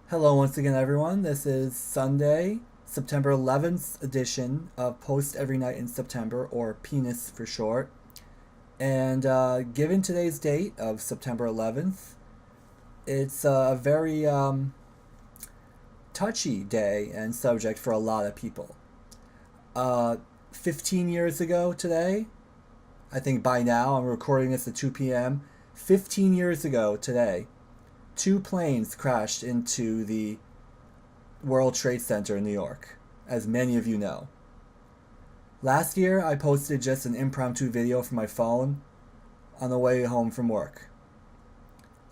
Hello once again, everyone. This is Sunday, September 11th edition of Post Every Night in September, or PENiS for short. And given today's date of September 11th, it's a very touchy day and subject for a lot of people. Uh, 15 years ago today, I think by now, I'm recording this at 2 p.m. 15 years ago today, two planes crashed into the World Trade Center in New York, as many of you know. Last year, I posted just an impromptu video from my phone on the way home from work.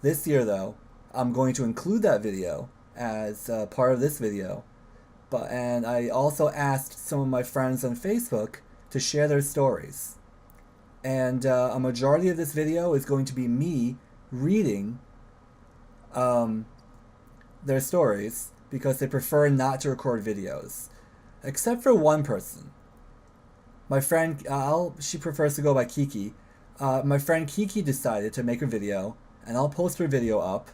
This year, though, I'm going to include that video as part of this video, and I also asked some of my friends on Facebook to share their stories. And a majority of this video is going to be me reading um, their stories because they prefer not to record videos. Except for one person. My friend, she prefers to go by Kiki. My friend Kiki decided to make a video, and I'll post her video up.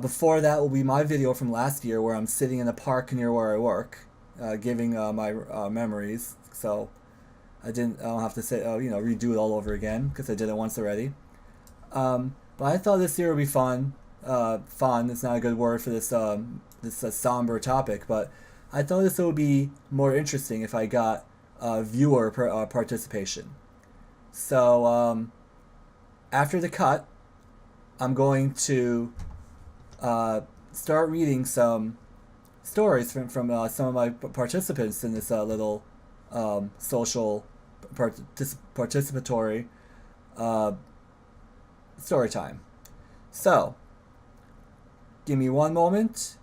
Before that will be my video from last year where I'm sitting in a park near where I work, giving my memories. So I don't have to redo it all over again because I did it once already. But I thought this year would be fun. Fun is not a good word for this somber topic, but I thought this would be more interesting if I got viewer participation. So after the cut, I'm going to start reading some stories from some of my participants in this little social participatory story time. So, give me one moment,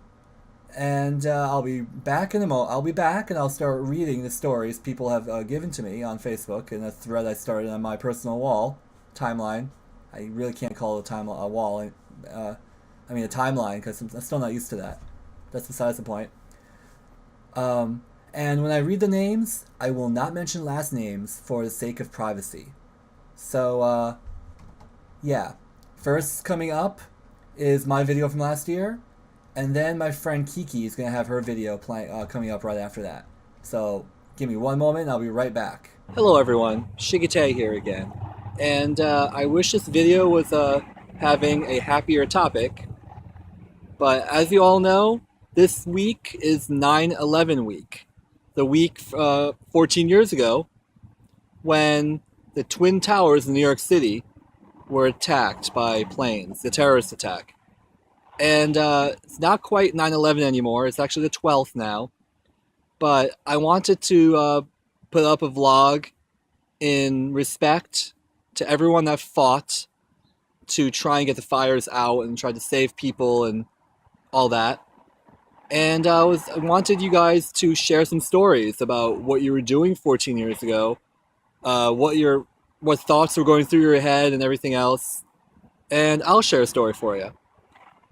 and I'll be back in a moment. I'll be back, and I'll start reading the stories people have given to me on Facebook in a thread I started on my personal wall timeline. I really can't call it a wall. I mean a timeline because I'm still not used to that. That's besides the point. And when I read the names, I will not mention last names for the sake of privacy. So, yeah. First coming up is my video from last year, and then my friend Kiki is going to have her video coming up right after that. So, give me one moment and I'll be right back. Hello everyone, Shigete here again. And I wish this video was having a happier topic, but as you all know, this week is 9/11 week. The week 14 years ago when the Twin Towers in New York City were attacked by planes, the terrorist attack. And it's not quite 9/11 anymore, it's actually the 12th now. But I wanted to put up a vlog in respect to everyone that fought to try and get the fires out and try to save people and all that. And I wanted you guys to share some stories about what you were doing 14 years ago, what thoughts were going through your head and everything else. And I'll share a story for you.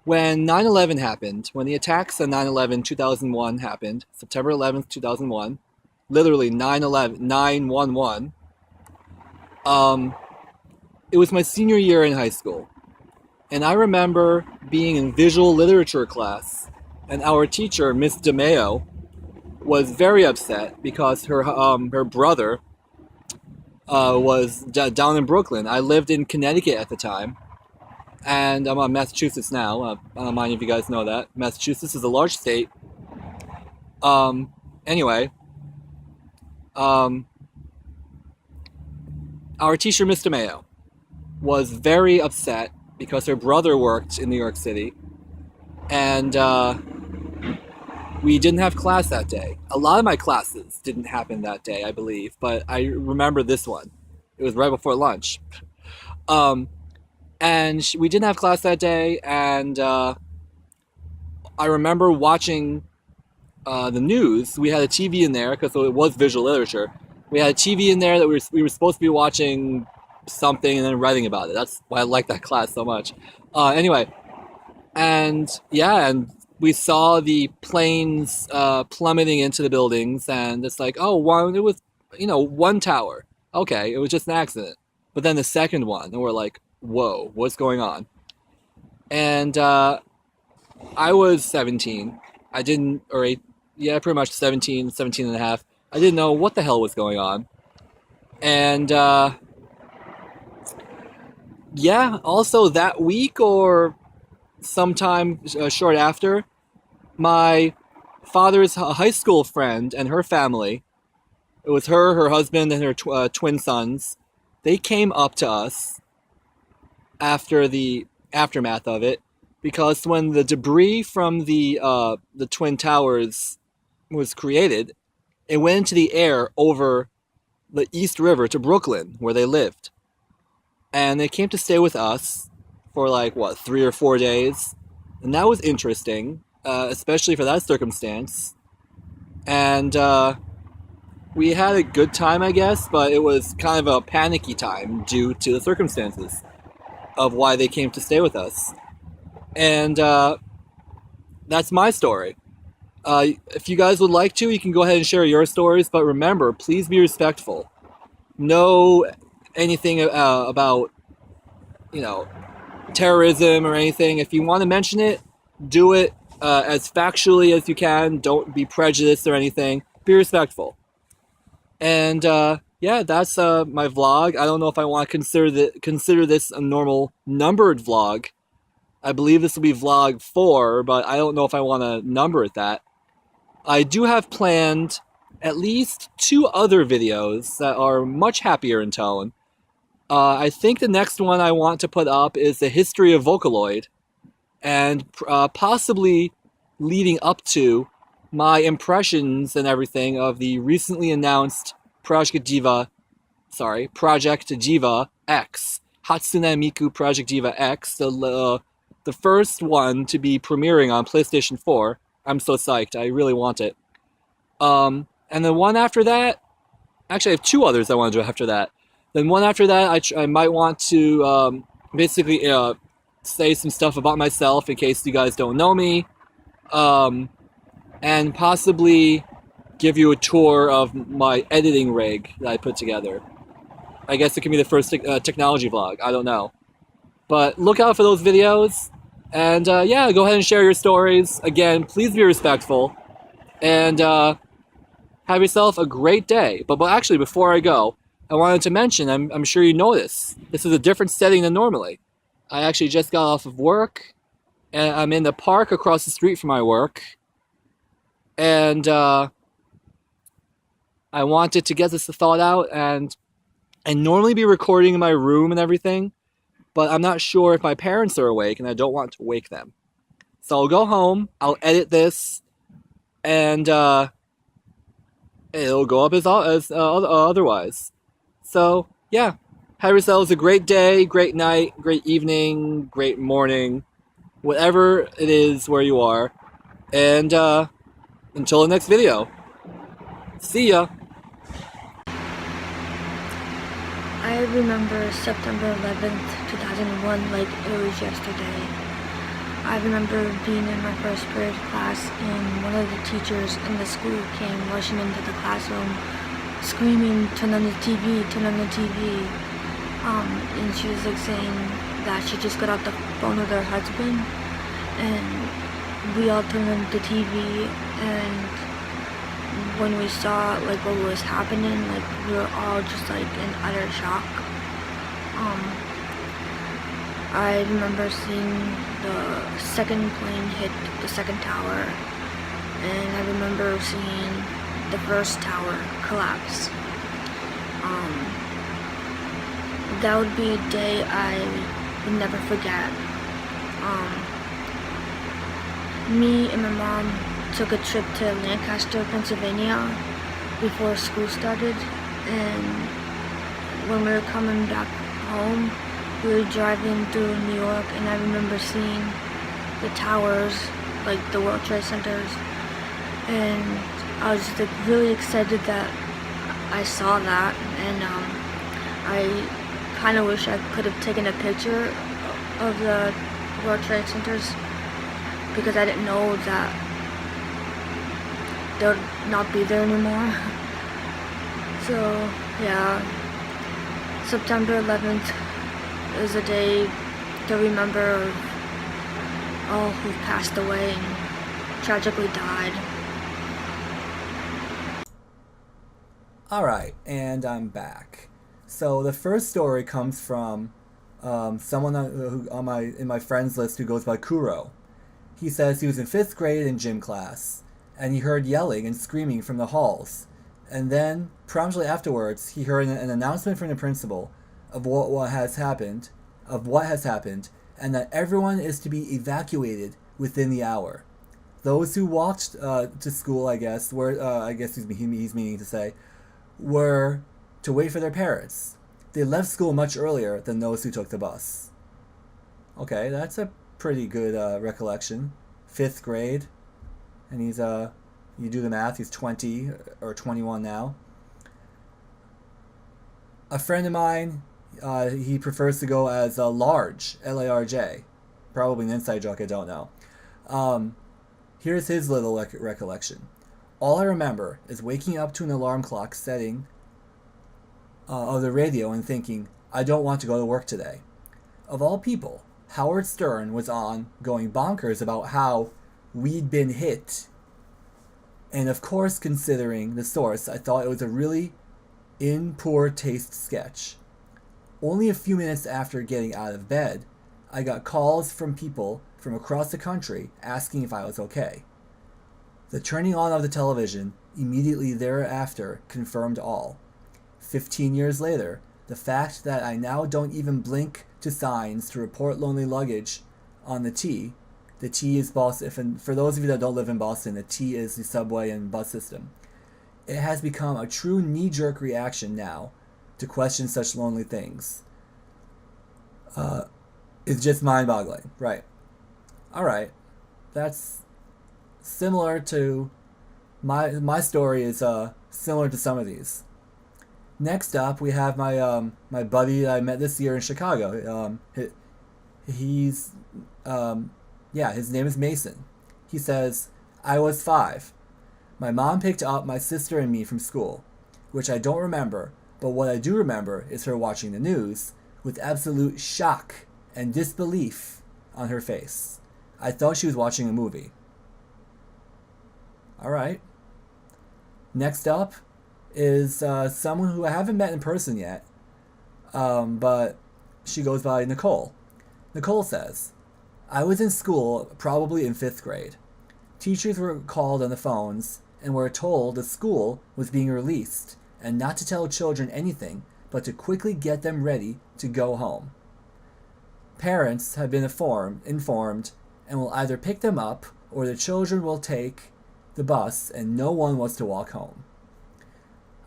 When 9/11 happened, when the attacks on 9/11 2001 happened, September 11th, 2001, literally 9/11, it was my senior year in high school. And I remember being in visual literature class, and our teacher, Miss DeMeo, was very upset because her brother was down in Brooklyn. I lived in Connecticut at the time, and I'm on Massachusetts now. I don't mind if you guys know that. Massachusetts is a large state. Anyway, our teacher, Miss DeMeo, was very upset because her brother worked in New York City, and we didn't have class that day. A lot of my classes didn't happen that day, I believe, but I remember this one. It was right before lunch. And we didn't have class that day, and I remember watching the news. We had a TV in there, because it was visual literature. We had a TV in there that we were supposed to be watching something and then writing about it. That's why I like that class so much. Anyway, and we saw the planes plummeting into the buildings, and it's like, it was, one tower. Okay, it was just an accident. But then the second one, and we're like, whoa, what's going on? And I was 17. I didn't, or eight, yeah, pretty much 17, 17 and a half. I didn't know what the hell was going on. And yeah, also that week or sometime short after, my father's high school friend and her family, it was her, her husband, and her twin sons, they came up to us after the aftermath of it because when the debris from the twin towers was created, it went into the air over the East River to Brooklyn, where they lived. And they came to stay with us for like, what, 3 or 4 days. And that was interesting, especially for that circumstance. And we had a good time, I guess, but it was kind of a panicky time due to the circumstances of why they came to stay with us. And that's my story. If you guys would like to, you can go ahead and share your stories, but remember, please be respectful. No anything about, you know, terrorism or anything. If you want to mention it, do it as factually as you can. Don't be prejudiced or anything. Be respectful. And yeah, that's my vlog. I don't know if I want to consider this a normal numbered vlog. I believe this will be vlog 4, but I don't know if I want to number it that. I do have planned at least 2 other videos that are much happier in tone. I think the next one I want to put up is the history of Vocaloid, and possibly leading up to my impressions and everything of the recently announced Project Diva X, Hatsune Miku Project Diva X, the first one to be premiering on PlayStation 4. I'm so psyched. I really want it. And the one after that, actually, I have 2 others I want to do after that. Then one after that, I might want to basically say some stuff about myself in case you guys don't know me, and possibly give you a tour of my editing rig that I put together. I guess it can be the first technology vlog. I don't know. But look out for those videos. And yeah, go ahead and share your stories. Again, please be respectful. And have yourself a great day. But actually, before I go, I wanted to mention, I'm sure you know this is a different setting than normally. I actually just got off of work, and I'm in the park across the street from my work. And I wanted to get this thought out, and normally be recording in my room and everything, but I'm not sure if my parents are awake, and I don't want to wake them. So I'll go home, I'll edit this, and it'll go up as otherwise. So, yeah. Have yourselves a great day, great night, great evening, great morning, whatever it is where you are. And until the next video. See ya! I remember September 11th, 2001 like it was yesterday. I remember being in my first period class and one of the teachers in the school came rushing into the classroom screaming, "Turn on the TV, turn on the TV." And she was like saying that she just got off the phone with her husband, and we all turned on the TV, and when we saw like what was happening, like we were all just like in utter shock. I remember seeing the second plane hit the second tower, and I remember seeing the first tower collapse. That would be a day I would never forget. Me and my mom took a trip to Lancaster, Pennsylvania before school started, and when we were coming back home, we were driving through New York, and I remember seeing the towers, like the World Trade Centers, and I was just like really excited that I saw that, and I kind of wish I could have taken a picture of the World Trade Centers, because I didn't know that they would not be there anymore. So yeah, September 11th is a day to remember all who passed away and tragically died. Alright, and I'm back. So the first story comes from someone in my friends list who goes by Kuro. He says he was in 5th grade in gym class, and he heard yelling and screaming from the halls. And then, promptly afterwards, he heard an announcement from the principal of what has happened, and that everyone is to be evacuated within the hour. Those who walked to school, I guess, he's meaning to say, were to wait for their parents. They left school much earlier than those who took the bus. Okay, that's a pretty good recollection. 5th grade, and he's you do the math, he's 20 or 21 now. A friend of mine, he prefers to go as Large, L-A-R-J. Probably an inside joke, I don't know. Here's his little recollection. All I remember is waking up to an alarm clock setting of the radio and thinking, I don't want to go to work today. Of all people, Howard Stern was on going bonkers about how we'd been hit. And of course, considering the source, I thought it was a really in poor taste sketch. Only a few minutes after getting out of bed, I got calls from people from across the country asking if I was okay. The turning on of the television immediately thereafter confirmed all. 15 years later, the fact that I now don't even blink to signs to report lonely luggage on the T is Boston. For those of you that don't live in Boston, the T is the subway and bus system. It has become a true knee-jerk reaction now to question such lonely things. It's just mind-boggling. Right. Alright. That's similar to... My story is similar to some of these. Next up, we have my my buddy that I met this year in Chicago. His name is Mason. He says, I was 5. My mom picked up my sister and me from school, which I don't remember, but what I do remember is her watching the news with absolute shock and disbelief on her face. I thought she was watching a movie. Alright. Next up is someone who I haven't met in person yet, but she goes by Nicole. Nicole says, I was in school, probably in 5th grade. Teachers were called on the phones and were told the school was being released and not to tell children anything, but to quickly get them ready to go home. Parents have been informed and will either pick them up or the children will take the bus and no one was to walk home.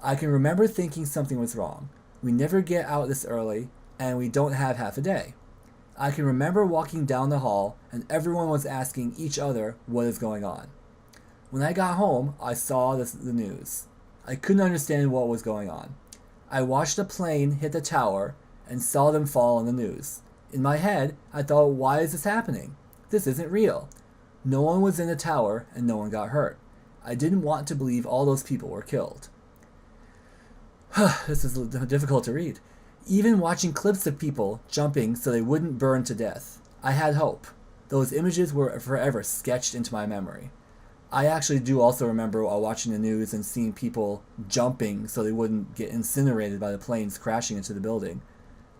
I can remember thinking something was wrong. We never get out this early and we don't have half a day. I can remember walking down the hall and everyone was asking each other what is going on. When I got home, I saw the news. I couldn't understand what was going on. I watched a plane hit the tower and saw them fall on the news. In my head, I thought, why is this happening? This isn't real. No one was in the tower and no one got hurt. I didn't want to believe all those people were killed. This is difficult to read. Even watching clips of people jumping so they wouldn't burn to death, I had hope. Those images were forever sketched into my memory. I actually do also remember while watching the news and seeing people jumping so they wouldn't get incinerated by the planes crashing into the building.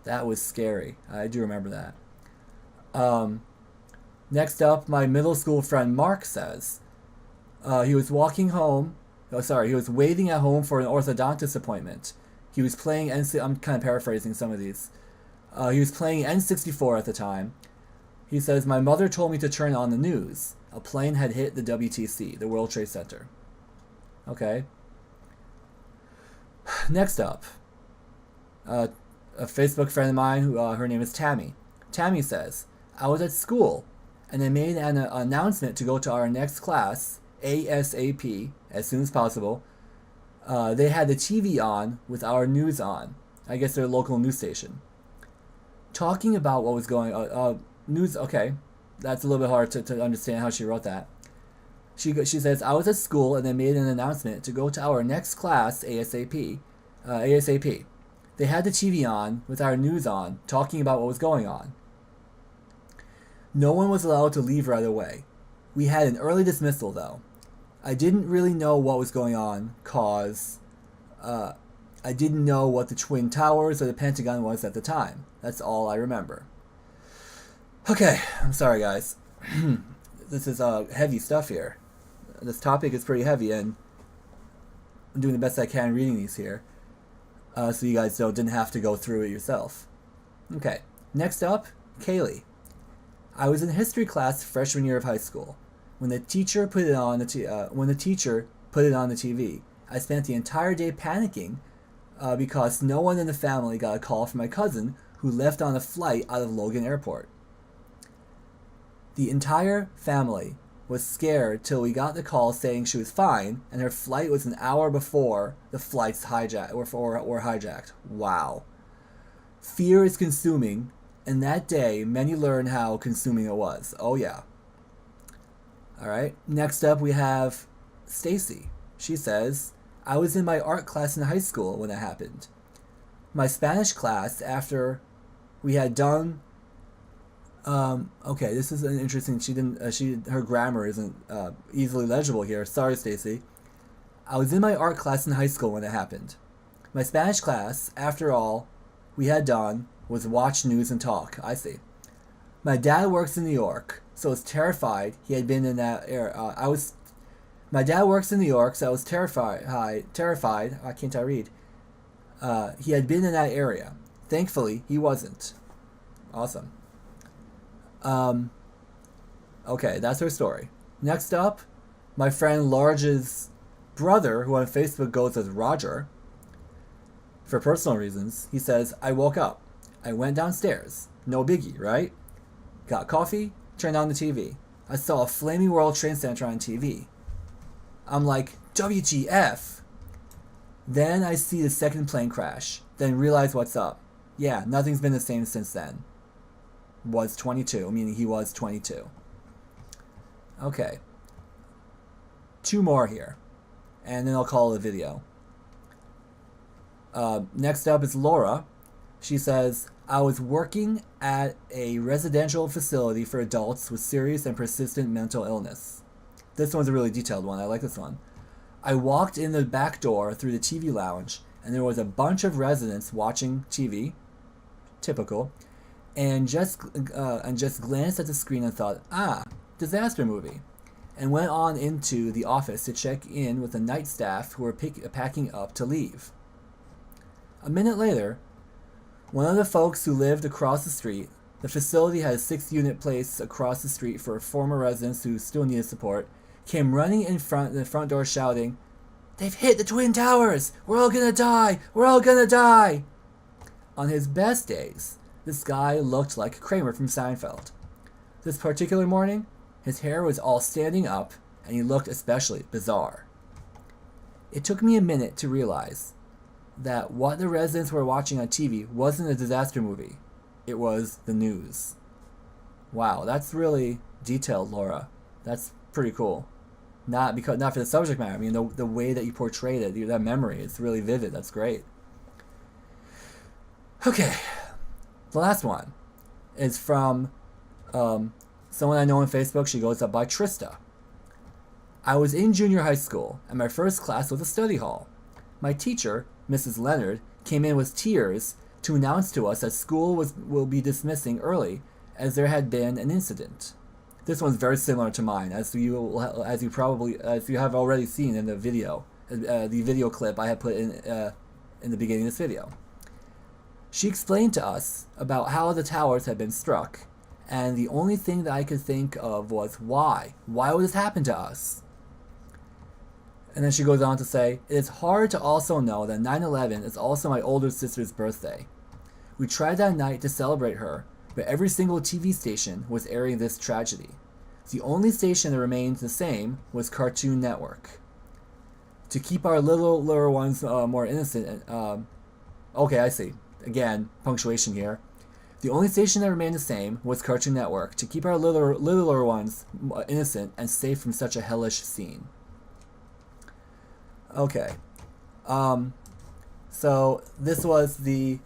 That was scary. I do remember that. Next up, my middle school friend Mark says he was walking home. He was waiting at home for an orthodontist appointment. He was playing I'm kind of paraphrasing some of these. He was playing N64 at the time. He says, my mother told me to turn on the news. A plane had hit the WTC, the World Trade Center. Okay. Next up, a Facebook friend of mine, who her name is Tammy. Tammy says, I was at school, and they made an announcement to go to our next class, ASAP, as soon as possible. They had the TV on with our news on. I guess their local news station. Talking about what was going on. News, okay. That's a little bit hard to understand how she wrote that. She says, I was at school and they made an announcement to go to our next class ASAP. ASAP. They had the TV on with our news on, talking about what was going on. No one was allowed to leave right away. We had an early dismissal, though. I didn't really know what was going on, cause I didn't know what the Twin Towers or the Pentagon was at the time. That's all I remember. Okay, I'm sorry, guys. This is heavy stuff here. This topic is pretty heavy, and I'm doing the best I can reading these here, so you guys didn't have to go through it yourself. Okay, next up, Kaylee. I was in history class freshman year of high school. When the teacher put it on the TV, I spent the entire day panicking because no one in the family got a call from my cousin who left on a flight out of Logan Airport. The entire family was scared till we got the call saying she was fine and her flight was an hour before the flights were hijacked. Wow. Fear is consuming, and that day many learned how consuming it was. Oh yeah. Alright, next up we have Stacy. She says, I was in my art class in high school when it happened. My Spanish class, after we had done okay, this is an interesting. Her grammar isn't easily legible here. Sorry, Stacy. I was in my art class in high school when it happened. My Spanish class, after all we had done, was watch news and talk. I see. My dad works in New York, so I was terrified he had been in that area. My dad works in New York, so I was terrified. Why can't I read? He had been in that area. Thankfully, he wasn't. Awesome. Okay, that's her story. Next up, my friend Large's brother, who on Facebook goes as Roger, for personal reasons, he says, I woke up. I went downstairs. No biggie, right? Got coffee, turned on the TV. I saw a Flaming World Trade Center on TV. I'm like, WTF? Then I see the second plane crash, then realize what's up. Yeah, nothing's been the same since then. Was 22, meaning he was 22. Okay. 2 more here, and then I'll call it a video. Next up is Laura. She says, I was working at a residential facility for adults with serious and persistent mental illness. This one's a really detailed one. I like this one. I walked in the back door through the TV lounge, and there was a bunch of residents watching TV. Typical. And just glanced at the screen and thought, disaster movie, and went on into the office to check in with the night staff who were packing up to leave. A minute later, one of the folks who lived across the street, the facility had a 6-unit place across the street for former residents who still needed support, came running in the front door shouting, They've hit the Twin Towers! We're all gonna die! We're all gonna die! On his best days, this guy looked like Kramer from Seinfeld. This particular morning, his hair was all standing up, and he looked especially bizarre. It took me a minute to realize that what the residents were watching on TV wasn't a disaster movie. It was the news. Wow, that's really detailed, Laura. That's pretty cool. Not for the subject matter. I mean, the way that you portrayed it, that memory, it's really vivid. That's great. Okay. The last one is from someone I know on Facebook. She goes up by Trista. I was in junior high school, and my first class was a study hall. My teacher, Mrs. Leonard, came in with tears to announce to us that school will be dismissing early, as there had been an incident. This one's very similar to mine, as you have already seen in the video clip I had put in the beginning of this video. She explained to us about how the towers had been struck, and the only thing that I could think of was why. Why would this happen to us? And then she goes on to say, it is hard to also know that 9/11 is also my older sister's birthday. We tried that night to celebrate her, but every single TV station was airing this tragedy. The only station that remained the same was Cartoon Network. To keep our littler ones more innocent, okay, I see. Again, punctuation here. The only station that remained the same was Cartoon Network, to keep our littler ones innocent and safe from such a hellish scene. Okay. So this was the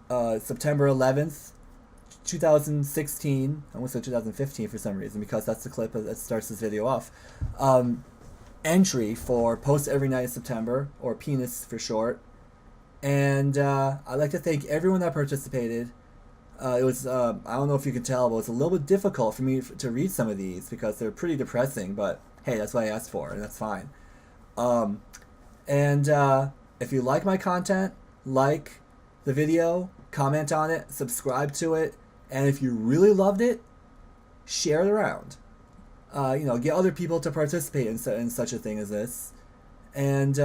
September 11th, 2016, I almost said 2015 for some reason, because that's the clip that starts this video off, entry for Post Every Night in September, or PENiS for short. And I'd like to thank everyone that participated. It was, I don't know if you could tell, but it was a little bit difficult for me to read some of these because they're pretty depressing, but hey, that's what I asked for, and that's fine. If you like my content, like the video, comment on it, subscribe to it, and if you really loved it, share it around. Get other people to participate in such a thing as this. And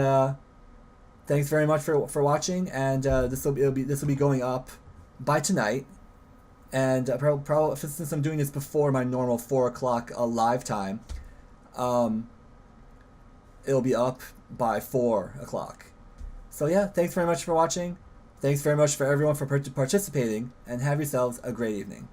thanks very much for watching. And this will be going up by tonight. And probably since I'm doing this before my normal 4 o'clock live time, it'll be up by 4 o'clock. So yeah, thanks very much for watching. Thanks very much for everyone for participating, and have yourselves a great evening.